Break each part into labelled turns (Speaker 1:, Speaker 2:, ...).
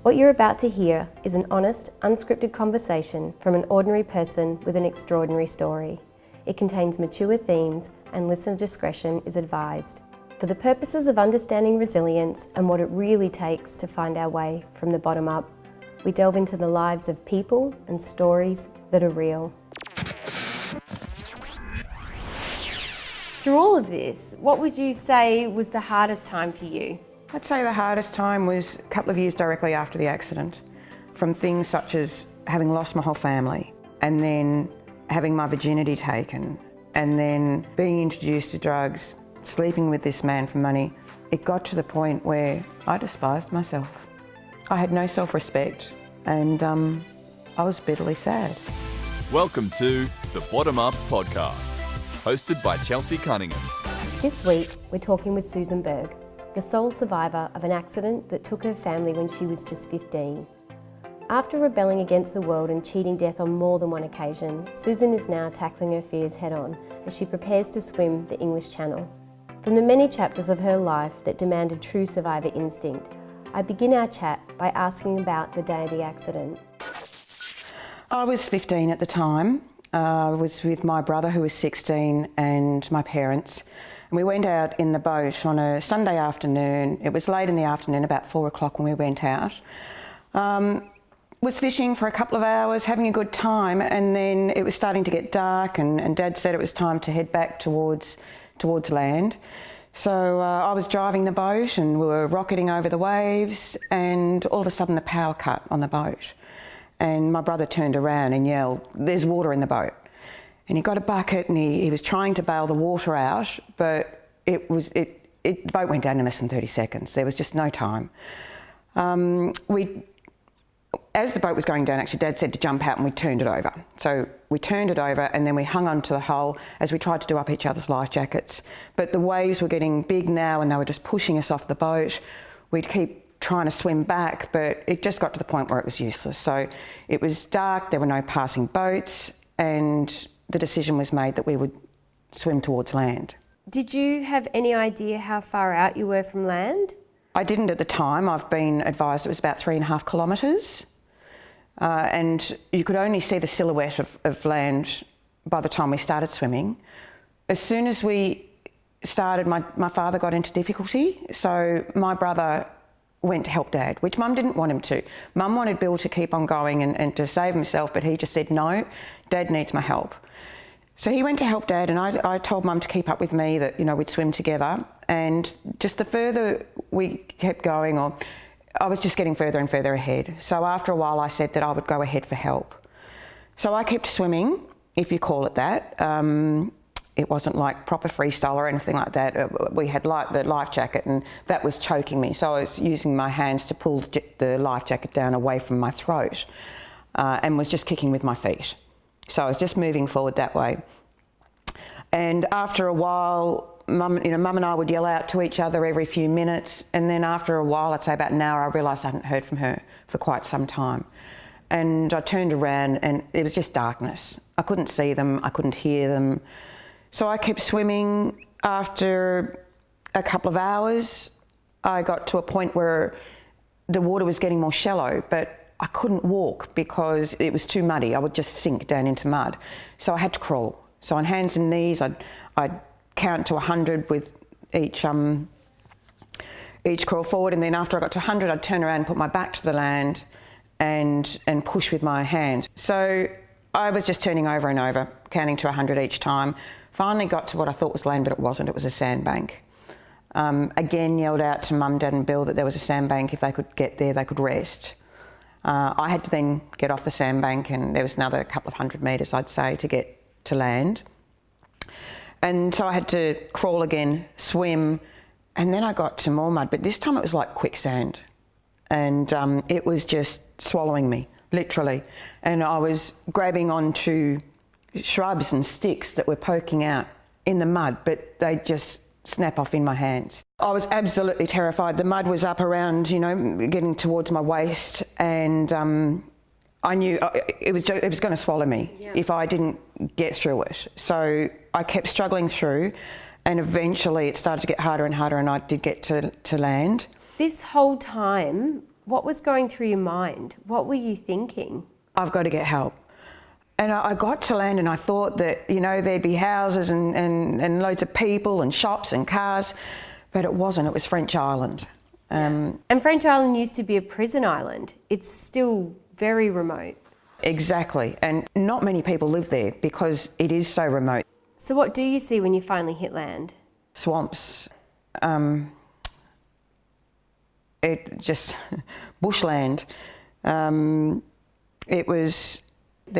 Speaker 1: What you're about to hear is an honest, unscripted conversation from an ordinary person with an extraordinary story. It contains mature themes and listener discretion is advised. For the purposes of understanding resilience and what it really takes to find our way from the bottom up, we delve into the lives of people and stories that are real. Through all of this, what would you say was the hardest time for you?
Speaker 2: I'd say the hardest time was a couple of years directly after the accident, from things such as having lost my whole family and then having my virginity taken and then being introduced to drugs, sleeping with this man for money. It got to the point where I despised myself. I had no self-respect and I was bitterly sad.
Speaker 3: Welcome to the Bottom Up Podcast, hosted by Chelsea Cunningham.
Speaker 1: This week, we're talking with Susan Berg, the sole survivor of an accident that took her family when she was just 15. After rebelling against the world and cheating death on more than one occasion, Susan is now tackling her fears head-on as she prepares to swim the English Channel. From the many chapters of her life that demanded true survivor instinct, I begin our chat by asking about the day of the accident.
Speaker 2: I was 15 at the time. I was with my brother who was 16 and my parents. And we went out in the boat on a Sunday afternoon. It was late in the afternoon, about 4 o'clock when we went out. Was fishing for a couple of hours, having a good time, and then it was starting to get dark and Dad said it was time to head back towards land. So I was driving the boat and we were rocketing over the waves and all of a sudden the power cut on the boat. And my brother turned around and yelled, "There's water in the boat." And he got a bucket and he was trying to bail the water out, but the boat went down in less than 30 seconds. There was just no time. As the boat was going down, actually, Dad said to jump out and we turned it over. So we turned it over and then we hung onto the hull as we tried to do up each other's life jackets. But the waves were getting big now and they were just pushing us off the boat. We'd keep trying to swim back, but it just got to the point where it was useless. So it was dark, there were no passing boats, and the decision was made that we would swim towards land.
Speaker 1: Did you have any idea how far out you were from land?
Speaker 2: I didn't at the time. I've been advised it was about 3.5 kilometres. And you could only see the silhouette of land by the time we started swimming. As soon as we started, my father got into difficulty, so my brother went to help Dad, which Mum didn't want him to. Mum wanted Bill to keep on going and to save himself, but he just said, "No, Dad needs my help." So he went to help Dad, and I told Mum to keep up with me, that, we'd swim together. And just the further we kept going, I was just getting further and further ahead. So after a while I said that I would go ahead for help. So I kept swimming, if you call it that. It wasn't like proper freestyle or anything like that. We had the life jacket and that was choking me. So I was using my hands to pull the life jacket down away from my throat and was just kicking with my feet. So I was just moving forward that way. And after a while, Mum and I would yell out to each other every few minutes, and then after a while, I'd say about an hour, I realised I hadn't heard from her for quite some time. And I turned around and it was just darkness. I couldn't see them, I couldn't hear them. So I kept swimming. After a couple of hours, I got to a point where the water was getting more shallow, but I couldn't walk because it was too muddy. I would just sink down into mud. So I had to crawl. So on hands and knees, I'd count to 100 with each crawl forward, and then after I got to 100 I'd turn around and put my back to the land and push with my hands. So I was just turning over and over, counting to 100 each time. Finally got to what I thought was land, but it wasn't. It was a sandbank. Again yelled out to Mum, Dad and Bill that there was a sandbank. If they could get there they could rest. I had to then get off the sandbank, and there was another couple of 100 metres I'd say to get to land. And so I had to crawl again, swim, and then I got to more mud, but this time it was like quicksand. And it was just swallowing me, literally. And I was grabbing onto shrubs and sticks that were poking out in the mud, but they just snap off in my hands. I was absolutely terrified. The mud was up around, getting towards my waist, and I knew it was going to swallow me if I didn't get through it. So I kept struggling through, and eventually it started to get harder and harder, and I did get to land.
Speaker 1: This whole time, What was going through your mind? What were you thinking?
Speaker 2: I've got to get help. And I got to land and I thought that, there'd be houses and loads of people and shops and cars, but it wasn't. It was French Island.
Speaker 1: And French Island used to be a prison island. It's still very remote.
Speaker 2: Exactly. And not many people live there because it is so remote.
Speaker 1: So what do you see when you finally hit land?
Speaker 2: Swamps. It just bushland. There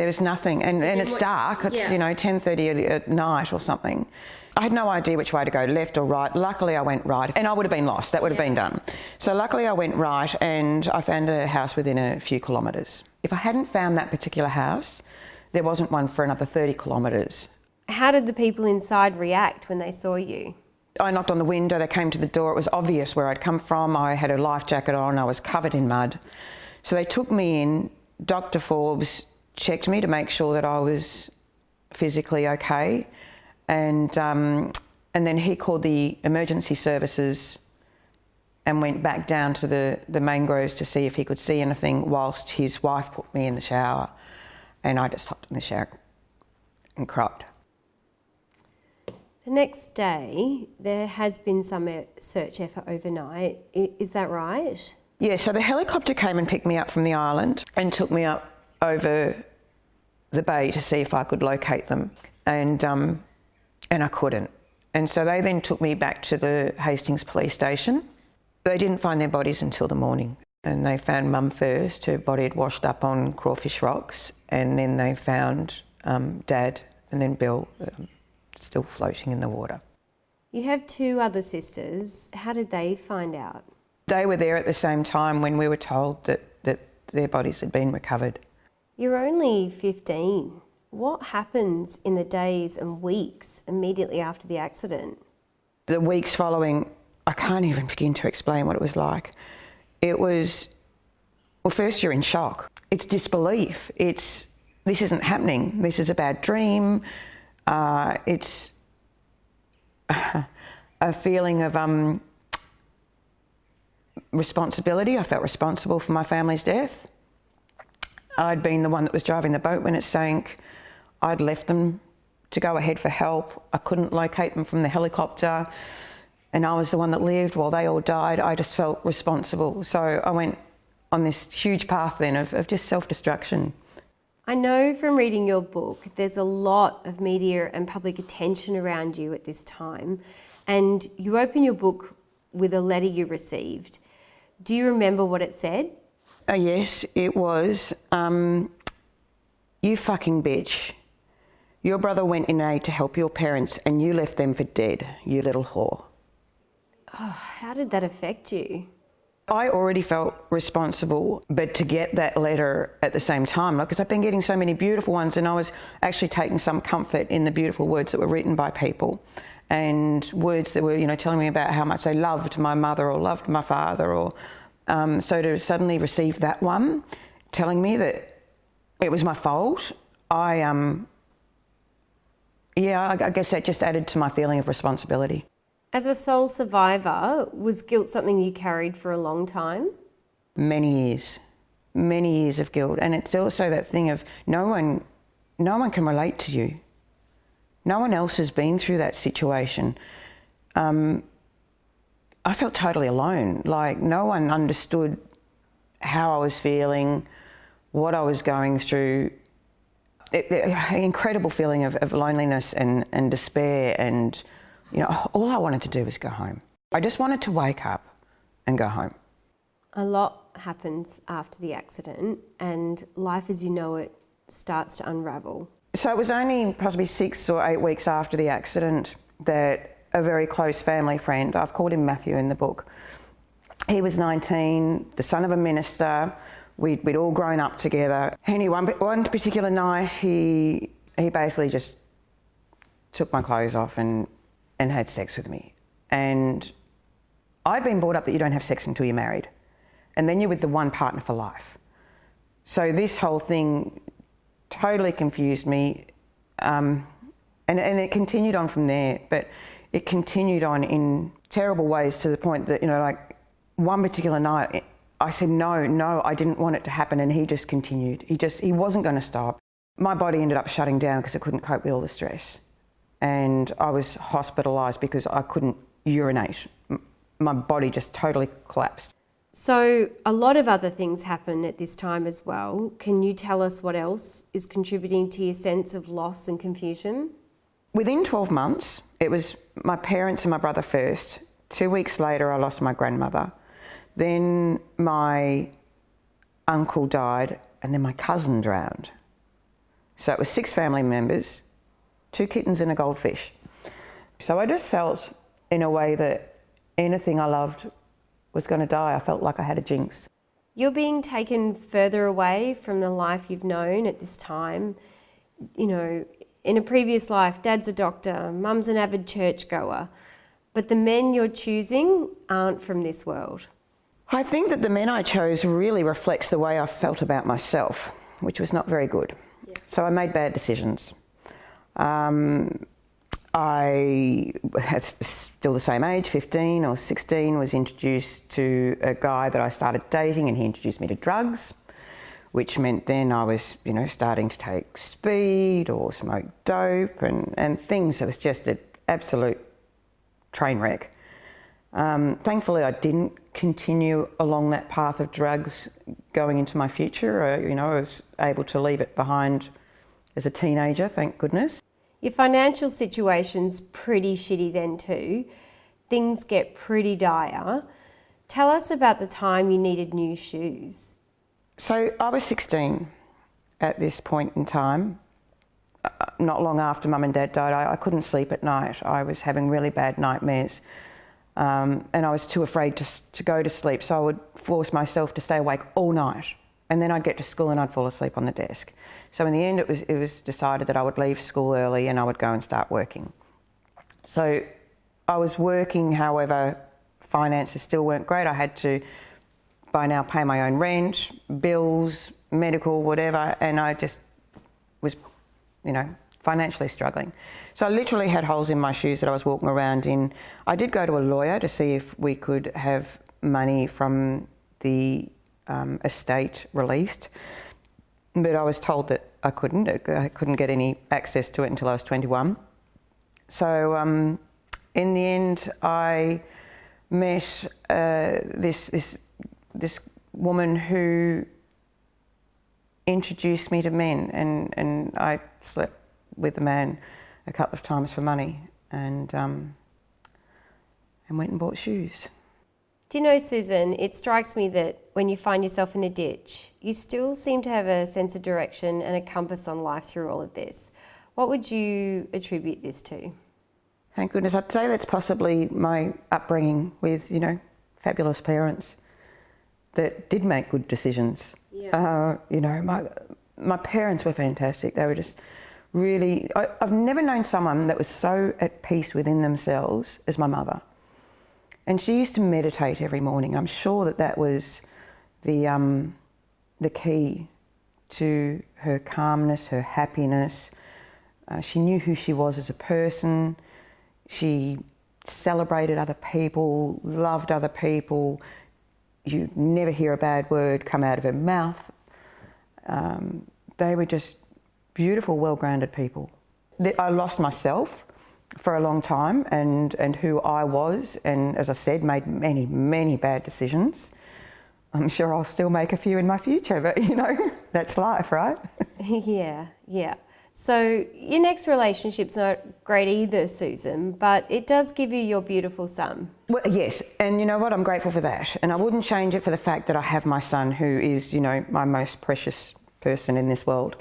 Speaker 2: was nothing, and it's dark. It's 10:30 at night or something. I had no idea which way to go, left or right. Luckily, I went right, and I would have been lost. That would have been done. So luckily, I went right, and I found a house within a few kilometres. If I hadn't found that particular house, there wasn't one for another 30 kilometres.
Speaker 1: How did the people inside react when they saw you?
Speaker 2: I knocked on the window, they came to the door. It was obvious where I'd come from. I had a life jacket on, I was covered in mud. So they took me in. Dr. Forbes checked me to make sure that I was physically okay. And then he called the emergency services and went back down to the mangroves to see if he could see anything whilst his wife put me in the shower. And I just hopped in the shower and cried.
Speaker 1: The next day, there has been some search effort overnight. Is that right?
Speaker 2: Yeah, so the helicopter came and picked me up from the island and took me up over the bay to see if I could locate them. And I couldn't. And so they then took me back to the Hastings police station. They didn't find their bodies until the morning. And they found Mum first. Her body had washed up on Crawfish Rocks. And then they found Dad and then Bill still floating in the water.
Speaker 1: You have two other sisters. How did they find out?
Speaker 2: They were there at the same time when we were told that their bodies had been recovered.
Speaker 1: You're only 15. What happens in the days and weeks immediately after the accident?
Speaker 2: The weeks following, I can't even begin to explain what it was like. It was, well, first you're in shock. It's disbelief. This isn't happening. This is a bad dream. It's a feeling of responsibility. I felt responsible for my family's death. I'd been the one that was driving the boat when it sank. I'd left them to go ahead for help. I couldn't locate them from the helicopter, and I was the one that lived while they all died. I just felt responsible. So I went on this huge path then of just self-destruction.
Speaker 1: I know from reading your book, there's a lot of media and public attention around you at this time, and you open your book with a letter you received. Do you remember what it said?
Speaker 2: Yes, it was, you fucking bitch. Your brother went in aid to help your parents and you left them for dead, you little whore.
Speaker 1: Oh, how did that affect you?
Speaker 2: I already felt responsible, but to get that letter at the same time, because I've been getting so many beautiful ones, and I was actually taking some comfort in the beautiful words that were written by people, and words that were, telling me about how much they loved my mother or loved my father, or so to suddenly receive that one telling me that it was my fault, I guess that just added to my feeling of responsibility.
Speaker 1: As a sole survivor, was guilt something you carried for a long time?
Speaker 2: Many years of guilt. And it's also that thing of no one can relate to you. No one else has been through that situation. I felt totally alone. Like no one understood how I was feeling, what I was going through. An incredible feeling of loneliness and despair, and all I wanted to do was go home. I just wanted to wake up and go home.
Speaker 1: A lot happens after the accident, and life as you know it starts to unravel.
Speaker 2: So it was only possibly 6 or 8 weeks after the accident that a very close family friend, I've called him Matthew in the book, he was 19, the son of a minister. We'd all grown up together. Anyway, one particular night, he basically just took my clothes off and had sex with me. And I'd been brought up that you don't have sex until you're married. And then you're with the one partner for life. So this whole thing totally confused me. And it continued on from there, but it continued on in terrible ways to the point that, like one particular night, I said, no, I didn't want it to happen, and he just continued. He wasn't going to stop. My body ended up shutting down because I couldn't cope with all the stress. And I was hospitalised because I couldn't urinate. My body just totally collapsed.
Speaker 1: So a lot of other things happen at this time as well. Can you tell us what else is contributing to your sense of loss and confusion?
Speaker 2: Within 12 months, it was my parents and my brother first. 2 weeks later, I lost my grandmother. Then my uncle died, and then my cousin drowned. So it was 6 family members, 2 kittens and a goldfish. So I just felt in a way that anything I loved was going to die. I felt like I had a jinx.
Speaker 1: You're being taken further away from the life you've known at this time. You know, in a previous life, Dad's a doctor, Mum's an avid churchgoer, but the men you're choosing aren't from this world.
Speaker 2: I think that the men I chose really reflects the way I felt about myself, which was not very good. Yeah. So I made bad decisions. I, at still the same age, 15 or 16, was introduced to a guy that I started dating, and he introduced me to drugs, which meant then I was, starting to take speed or smoke dope and things. It was just an absolute train wreck. Thankfully, I didn't continue along that path of drugs going into my future. I was able to leave it behind as a teenager, thank goodness.
Speaker 1: Your financial situation's pretty shitty then too. Things get pretty dire. Tell us about the time you needed new shoes.
Speaker 2: So I was 16 at this point in time. Not long after Mum and Dad died, I couldn't sleep at night. I was having really bad nightmares. And I was too afraid to go to sleep, so I would force myself to stay awake all night. And then I'd get to school and I'd fall asleep on the desk. So in the end, it was decided that I would leave school early and I would go and start working. So I was working, however, finances still weren't great. I had to, by now, pay my own rent, bills, medical, whatever, and I just was, financially struggling. So I literally had holes in my shoes that I was walking around in. I did go to a lawyer to see if we could have money from the estate released, but I was told that I couldn't get any access to it until I was 21. So in the end, I met this woman who introduced me to men, and I slept with a man a couple of times for money, and went and bought shoes.
Speaker 1: Do you know, Susan, it strikes me that when you find yourself in a ditch, you still seem to have a sense of direction and a compass on life through all of this. What would you attribute this to?
Speaker 2: Thank goodness. I'd say that's possibly my upbringing with, fabulous parents that did make good decisions. Yeah. My parents were fantastic. They were just really... I've never known someone that was so at peace within themselves as my mother. And she used to meditate every morning. I'm sure that was the key to her calmness, her happiness. She knew who she was as a person. She celebrated other people, loved other people. You never hear a bad word come out of her mouth. They were just beautiful, well-grounded people. I lost myself for a long time and who I was, and as I said, made many, many bad decisions. I'm sure I'll still make a few in my future, but that's life, right? Yeah. So your next relationship's not great either, Susan, but it does give you your beautiful son. Well, yes, and you know what? I'm grateful for that. And I wouldn't change it for the fact that I have my son, who is, my most precious person in this world.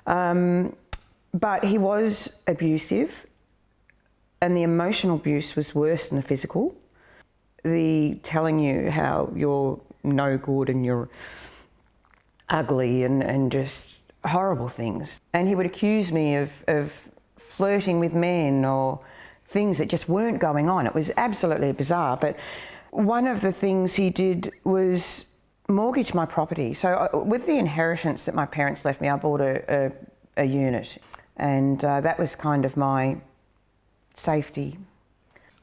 Speaker 2: But he was abusive, and the emotional abuse was worse than the physical. The telling you how you're no good and you're ugly and just horrible things. And he would accuse me of flirting with men or things that just weren't going on. It was absolutely bizarre. But one of the things he did was mortgage my property. So with the inheritance that my parents left me, I bought a unit, and that was kind of my safety.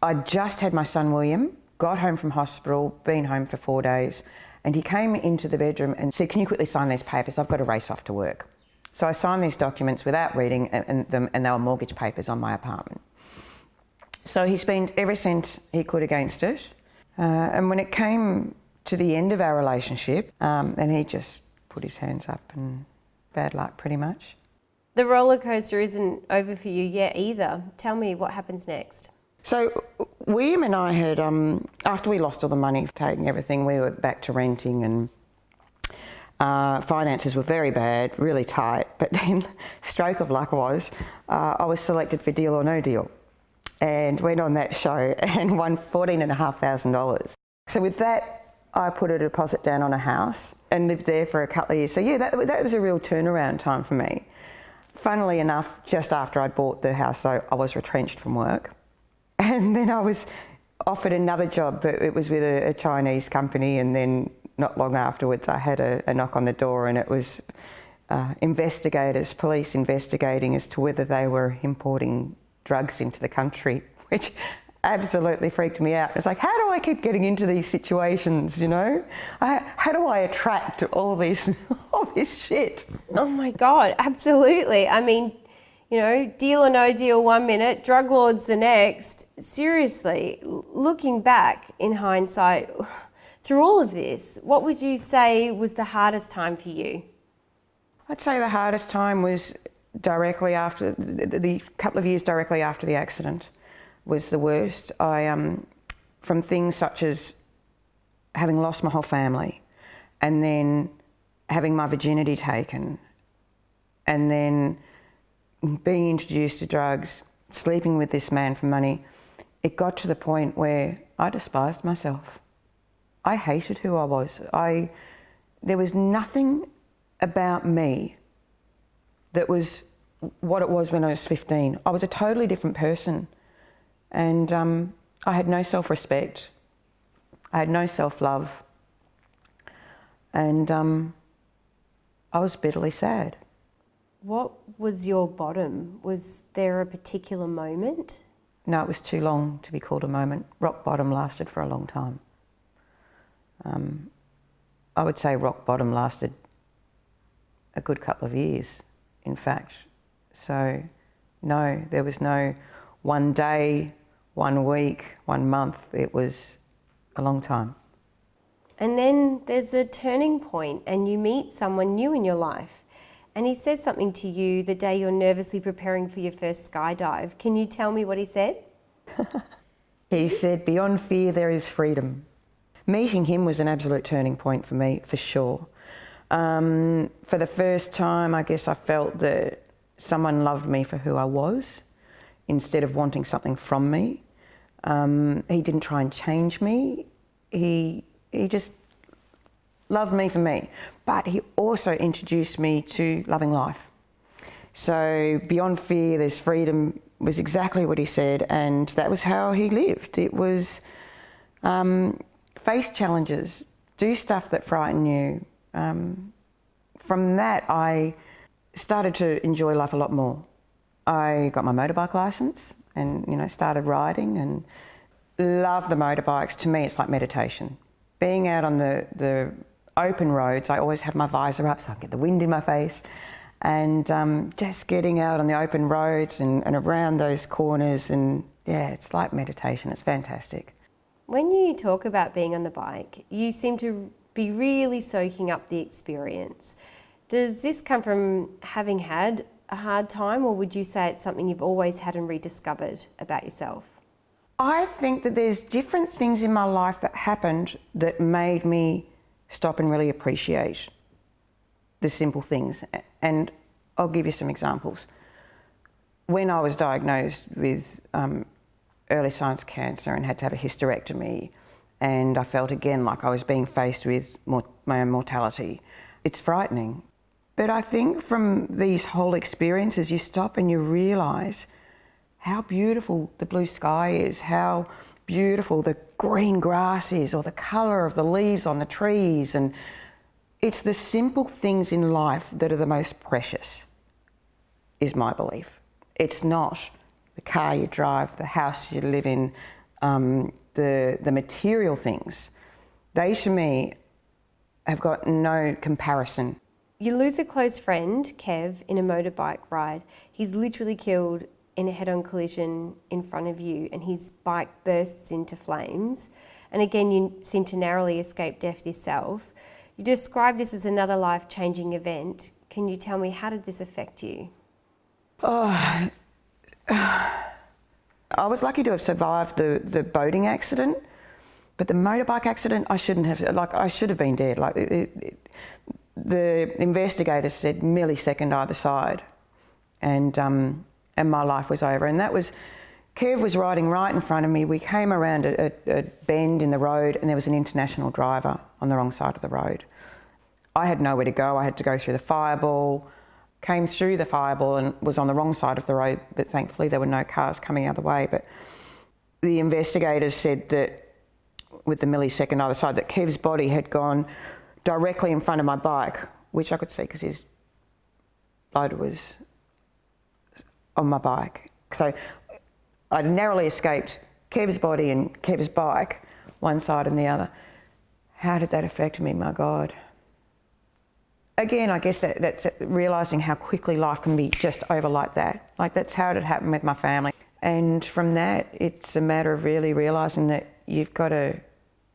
Speaker 2: I just had my son William, got home from hospital, been home for 4 days, And he came into the bedroom and said, "Can you quickly sign these papers? I've got to race off to work." So I signed these documents without reading them, and they were mortgage papers on my apartment. So he spent every cent he could against it. And when it came to the end of our relationship, and he just put his hands up and bad luck pretty much.
Speaker 1: The roller coaster isn't over for you yet either. Tell me what happens next.
Speaker 2: So William and I had, after we lost all the money, taking everything, we were back to renting, and finances were very bad, really tight. But then, stroke of luck was, I was selected for Deal or No Deal, and went on that show and won $14,500. So with that, I put a deposit down on a house and lived there for a couple of years. So yeah, that was a real turnaround time for me. Funnily enough, just after I'd bought the house, though, I was retrenched from work. And then I was offered another job, but it was with a Chinese company, and then not long afterwards I had a knock on the door, and it was investigators, police investigating as to whether they were importing drugs into the country, which absolutely freaked me out. It's like, how do I keep getting into these situations, you know? How do I attract all this shit?
Speaker 1: Oh my God, absolutely. I mean, you know, deal or no deal 1 minute, drug lords the next. Seriously, looking back in hindsight, through all of this, what would you say was the hardest time for you?
Speaker 2: I'd say the hardest time was directly after, the couple of years directly after the accident was the worst. From things such as having lost my whole family, and then having my virginity taken, and then being introduced to drugs, sleeping with this man for money, it got to the point where I despised myself. I hated who I was. There was nothing about me that was what it was when I was 15. I was a totally different person, and I had no self-respect. I had no self-love, and I was bitterly sad.
Speaker 1: What was your bottom? Was there a particular moment?
Speaker 2: No, it was too long to be called a moment. Rock bottom lasted for a long time. I would say rock bottom lasted a good couple of years, in fact. So, no, there was no 1 day, 1 week, 1 month. It was a long time.
Speaker 1: And then there's a turning point and you meet someone new in your life, and he says something to you the day you're nervously preparing for your first skydive. Can you tell me what he said?
Speaker 2: He said, "Beyond fear, there is freedom." Meeting him was an absolute turning point for me, for sure. For the first time, I guess I felt that someone loved me for who I was instead of wanting something from me. He didn't try and change me. He just loved me for me. But he also introduced me to loving life. So beyond fear, there's freedom was exactly what he said, and that was how he lived. It was face challenges, do stuff that frighten you. From that, I started to enjoy life a lot more. I got my motorbike licence and, started riding and love the motorbikes. To me, it's like meditation. Being out on the open roads, I always have my visor up so I can get the wind in my face, and just getting out on the open roads and around those corners, and yeah, it's like meditation. It's fantastic.
Speaker 1: When you talk about being on the bike, you seem to be really soaking up the experience. Does this come from having had a hard time, or would you say it's something you've always had and rediscovered about yourself?
Speaker 2: I think that there's different things in my life that happened that made me stop and really appreciate the simple things. And I'll give you some examples. When I was diagnosed with early signs of cancer and had to have a hysterectomy, and I felt again like I was being faced with my own mortality, it's frightening. But I think from these whole experiences, you stop and you realise how beautiful the blue sky is, how beautiful the green grass is, or the colour of the leaves on the trees. And it's the simple things in life that are the most precious, is my belief. It's not the car you drive, the house you live in, the material things. They, to me, have got no comparison.
Speaker 1: You lose a close friend, Kev, in a motorbike ride. He's literally killed in a head-on collision in front of you, and his bike bursts into flames. And again, you seem to narrowly escape death yourself. You describe this as another life-changing event. Can you tell me, how did this affect you?
Speaker 2: Oh, I was lucky to have survived the boating accident, but the motorbike accident, I should have been dead. The investigators said millisecond either side, and my life was over. And that was, Kev was riding right in front of me. We came around a bend in the road, and there was an international driver on the wrong side of the road. I had nowhere to go. I had to go through the fireball, came through the fireball and was on the wrong side of the road, but thankfully there were no cars coming the other way. But the investigators said that with the millisecond either side, that Kev's body had gone directly in front of my bike, which I could see because his blood was on my bike. So I'd narrowly escaped Kev's body and Kev's bike, one side and the other. How did that affect me, my God? Again, I guess that's realising how quickly life can be just over like that. Like, that's how it had happened with my family. And from that, it's a matter of really realising that you've got to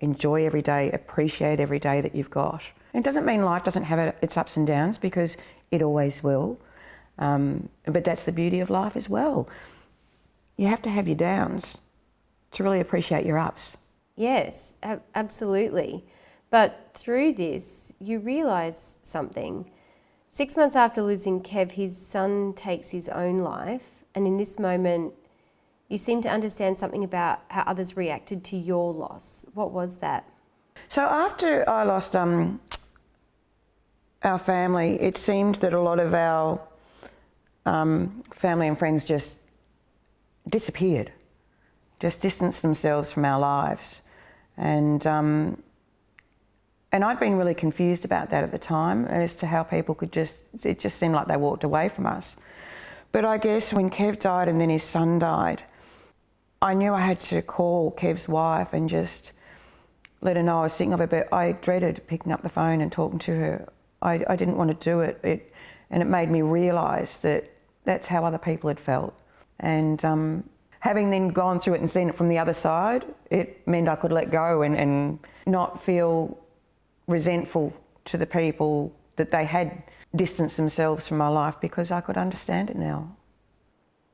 Speaker 2: enjoy every day, appreciate every day that you've got. It doesn't mean life doesn't have its ups and downs, because it always will. But that's the beauty of life as well. You have to have your downs to really appreciate your ups.
Speaker 1: Yes, absolutely. But through this, you realise something. 6 months after losing Kev, his son takes his own life. And in this moment, you seem to understand something about how others reacted to your loss. What was that?
Speaker 2: So after I lost our family, it seemed that a lot of our family and friends just disappeared, just distanced themselves from our lives. And I'd been really confused about that at the time, as to how people could it just seemed like they walked away from us. But I guess when Kev died and then his son died, I knew I had to call Kev's wife and just let her know I was thinking of her, but I dreaded picking up the phone and talking to her. I didn't want to do it. And it made me realise that that's how other people had felt. And having then gone through it and seen it from the other side, it meant I could let go and not feel resentful to the people that they had distanced themselves from my life, because I could understand it now.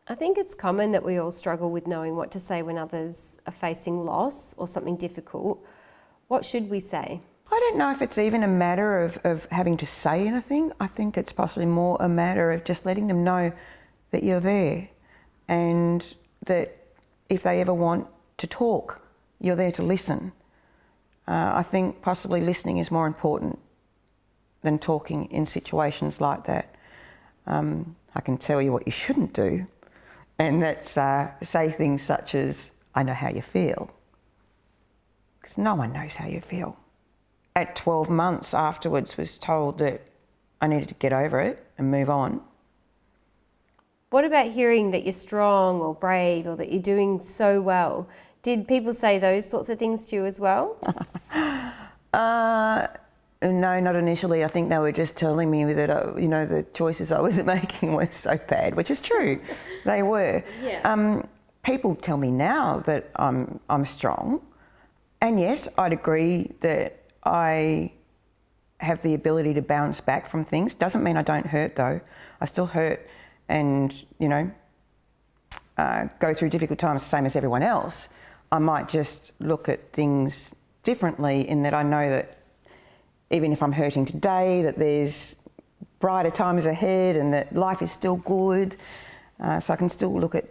Speaker 1: I think it's common that we all struggle with knowing what to say when others are facing loss or something difficult. What should we say?
Speaker 2: I don't know if it's even a matter of having to say anything. I think it's possibly more a matter of just letting them know that you're there, and that if they ever want to talk, you're there to listen. I think possibly listening is more important than talking in situations like that. I can tell you what you shouldn't do, and that's say things such as, "I know how you feel," because no one knows how you feel. At 12 months afterwards, was told that I needed to get over it and move on.
Speaker 1: What about hearing that you're strong or brave or that you're doing so well? Did people say those sorts of things to you as well?
Speaker 2: No, not initially. I think they were just telling me that, the choices I was making were so bad, which is true. They were.
Speaker 1: Yeah.
Speaker 2: People tell me now that I'm strong. And yes, I'd agree that I have the ability to bounce back from things. Doesn't mean I don't hurt, though. I still hurt and, go through difficult times the same as everyone else. I might just look at things differently, in that I know that even if I'm hurting today, that there's brighter times ahead and that life is still good. So I can still look at,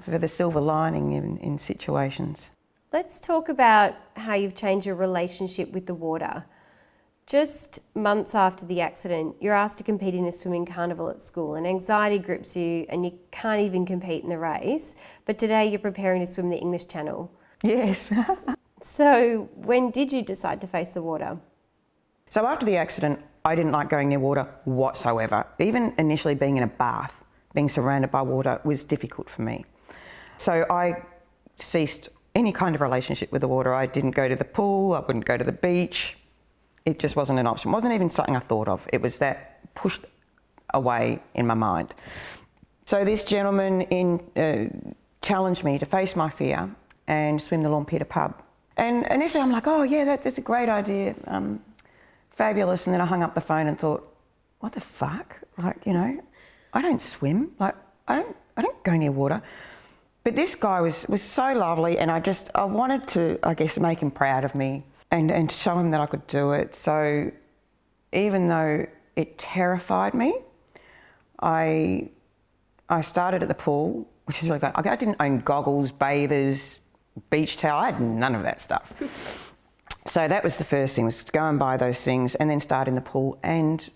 Speaker 2: for the silver lining in situations.
Speaker 1: Let's talk about how you've changed your relationship with the water. Just months after the accident, you're asked to compete in a swimming carnival at school, and anxiety grips you and you can't even compete in the race. But today you're preparing to swim the English Channel.
Speaker 2: Yes.
Speaker 1: So when did you decide to face the water?
Speaker 2: So after the accident, I didn't like going near water whatsoever. Even initially being in a bath, being surrounded by water was difficult for me. So I ceased any kind of relationship with the water. I didn't go to the pool, I wouldn't go to the beach. It just wasn't an option. It wasn't even something I thought of. It was that pushed away in my mind. So this gentleman challenged me to face my fear and swim the Lawn Peter pub. And initially I'm like, oh yeah, that's a great idea, fabulous. And then I hung up the phone and thought, what the fuck? Like, you know, I don't swim. Like, I don't go near water. But this guy was so lovely, and I wanted to, I guess, make him proud of me and show him that I could do it. So even though it terrified me, I started at the pool, which is really fun. I didn't own goggles, bathers, beach towel. I had none of that stuff. So that was the first thing, was to go and buy those things and then start in the pool. And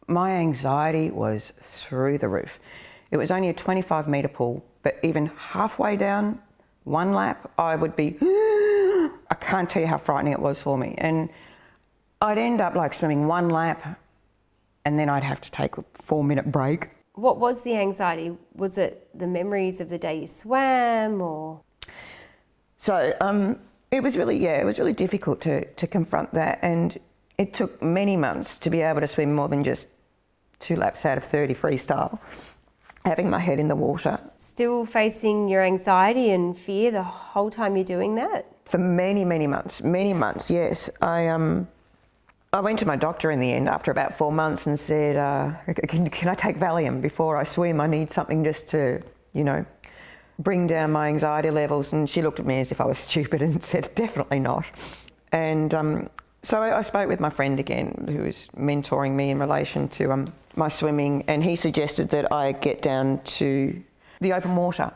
Speaker 2: my anxiety was through the roof. It was only a 25-metre pool, but even halfway down one lap, I would be, I can't tell you how frightening it was for me. And I'd end up like swimming one lap and then I'd have to take a 4-minute break.
Speaker 1: What was the anxiety? Was it the memories of the day you swam, or?
Speaker 2: So it was really difficult to confront that, and it took many months to be able to swim more than just 2 laps out of 30 freestyle, having my head in the water.
Speaker 1: Still facing your anxiety and fear the whole time you're doing that?
Speaker 2: For many months, yes. I went to my doctor in the end after about 4 months and said, can I take Valium before I swim? I need something just to, you know, bring down my anxiety levels. And she looked at me as if I was stupid and said, definitely not. And so I spoke with my friend again, who was mentoring me in relation to my swimming, and he suggested that I get down to the open water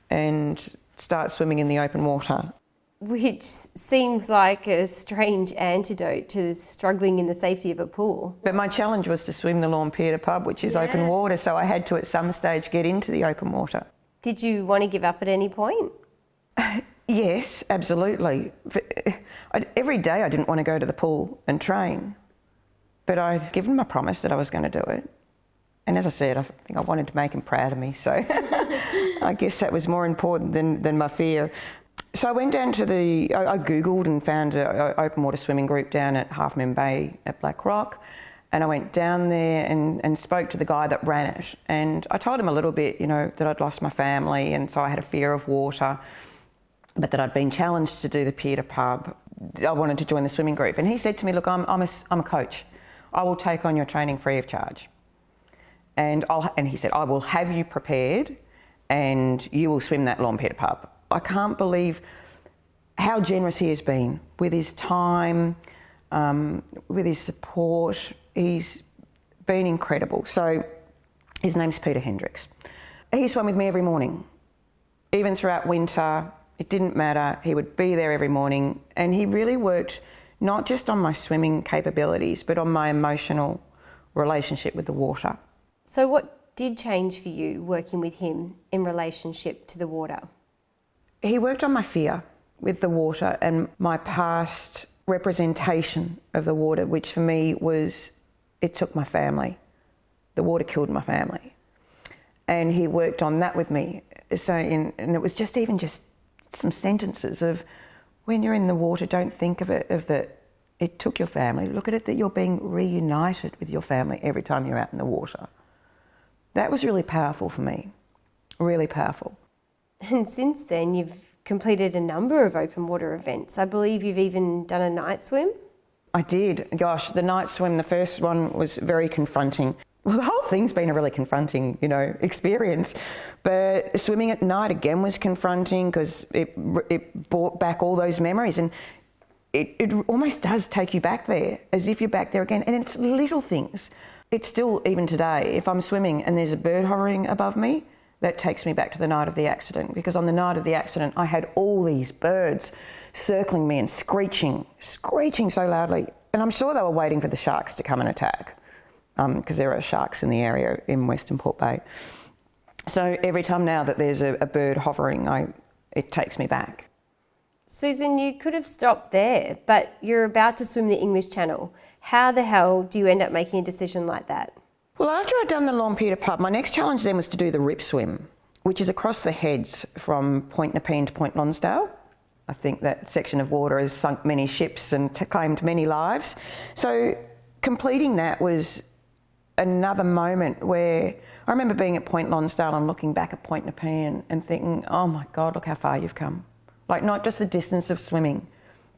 Speaker 2: and start swimming in the open water.
Speaker 1: Which seems like a strange antidote to struggling in the safety of a pool.
Speaker 2: But my challenge was to swim the Lawn Peter pub, which is open water, so I had to at some stage get into the open water.
Speaker 1: Did you want to give up at any point?
Speaker 2: Yes, absolutely. Every day I didn't want to go to the pool and train, but I'd given my promise that I was going to do it. And as I said, I think I wanted to make him proud of me, so I guess that was more important than my fear. So I went down to I Googled and found an open water swimming group down at Half Moon Bay at Black Rock. And I went down there and spoke to the guy that ran it. And I told him a little bit, you know, that I'd lost my family and so I had a fear of water, but that I'd been challenged to do the Peter pub. I wanted to join the swimming group. And he said to me, look, I'm a coach. I will take on your training free of charge. And he said, I will have you prepared and you will swim that Lawn Peter pub. I can't believe how generous he has been with his time, with his support. He's been incredible. So his name's Peter Hendricks. He swam with me every morning, even throughout winter. It didn't matter. He would be there every morning, and he really worked not just on my swimming capabilities, but on my emotional relationship with the water.
Speaker 1: So what did change for you working with him in relationship to the water?
Speaker 2: He worked on my fear with the water and my past representation of the water, which for me was, it took my family. The water killed my family. And he worked on that with me. So, and it was just some sentences of, when you're in the water, don't think of it, it took your family. Look at it that you're being reunited with your family every time you're out in the water. That was really powerful for me, really powerful.
Speaker 1: And since then, you've completed a number of open water events. I believe you've even done a night swim?
Speaker 2: I did. Gosh, the night swim, the first one was very confronting. Well, the whole thing's been a really confronting, you know, experience. But swimming at night again was confronting because it brought back all those memories, and it almost does take you back there, as if you're back there again. And it's little things. It's still, even today, if I'm swimming and there's a bird hovering above me, that takes me back to the night of the accident, because on the night of the accident, I had all these birds circling me and screeching so loudly. And I'm sure they were waiting for the sharks to come and attack, because there are sharks in the area in Western Port Bay. So every time now that there's a bird hovering, it takes me back.
Speaker 1: Susan, you could have stopped there, but you're about to swim the English Channel. How the hell do you end up making a decision like that?
Speaker 2: Well, after I'd done the Lawn Peter pub, my next challenge then was to do the rip swim, which is across the heads from Point Nepean to Point Lonsdale. I think that section of water has sunk many ships and claimed many lives. So completing that was another moment where I remember being at Point Lonsdale and looking back at Point Nepean and thinking, oh my God, look how far you've come. Like, not just the distance of swimming,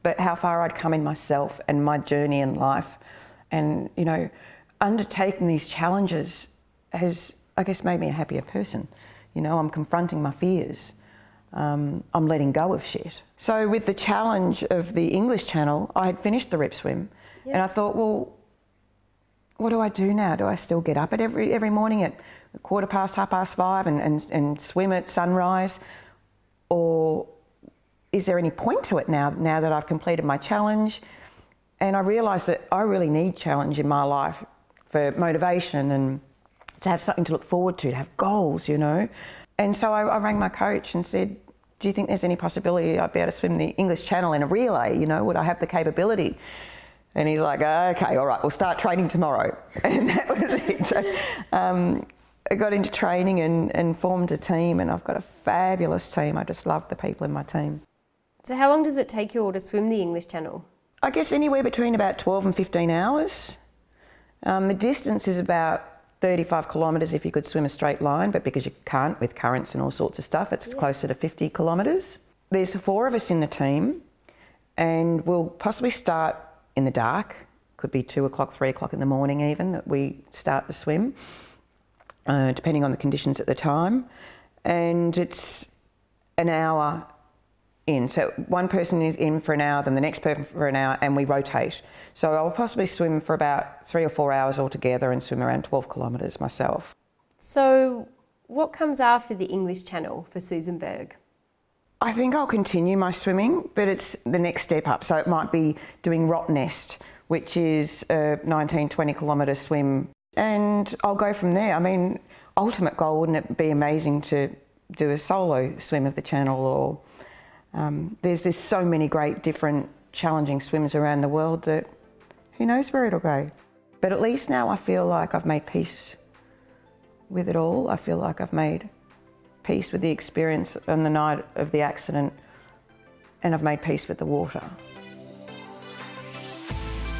Speaker 2: but how far I'd come in myself and my journey in life. And, you know, undertaking these challenges has, I guess, made me a happier person. You know, I'm confronting my fears. I'm letting go of shit. So with the challenge of the English Channel, I had finished the rip swim, and I thought, well, what do I do now? Do I still get up at every morning at 5:15 and swim at sunrise? Or is there any point to it now that I've completed my challenge? And I realised that I really need challenge in my life for motivation and to have something to look forward to have goals, you know. And so I rang my coach and said, do you think there's any possibility I'd be able to swim the English Channel in a relay? You know, would I have the capability? And he's like, okay, all right, we'll start training tomorrow. And that was it. So I got into training and formed a team, and I've got a fabulous team. I just love the people in my team.
Speaker 1: So how long does it take you all to swim the English Channel?
Speaker 2: I guess anywhere between about 12 and 15 hours. The distance is about 35 kilometres if you could swim a straight line, but because you can't with currents and all sorts of stuff, it's closer to 50 kilometres. There's 4 of us in the team, and we'll possibly start in the dark. Could be 2 o'clock, 3 o'clock in the morning even that we start the swim, depending on the conditions at the time. And it's an hour in. So one person is in for an hour, then the next person for an hour, and we rotate. So I'll possibly swim for about 3 or 4 hours altogether and swim around 12 kilometres myself.
Speaker 1: So what comes after the English Channel for Susan Berg?
Speaker 2: I think I'll continue my swimming, but it's the next step up. So it might be doing Rottnest, which is a 19, 20 kilometre swim, and I'll go from there. I mean, ultimate goal, wouldn't it be amazing to do a solo swim of the Channel? Or there's so many great different challenging swims around the world that who knows where it'll go. But at least now I feel like I've made peace with it all. I feel like I've made peace with the experience on the night of the accident, and I've made peace with the water.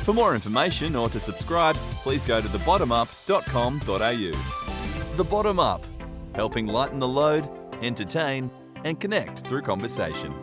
Speaker 3: For more information or to subscribe, please go to thebottomup.com.au. The Bottom Up, helping lighten the load, entertain and connect through conversation.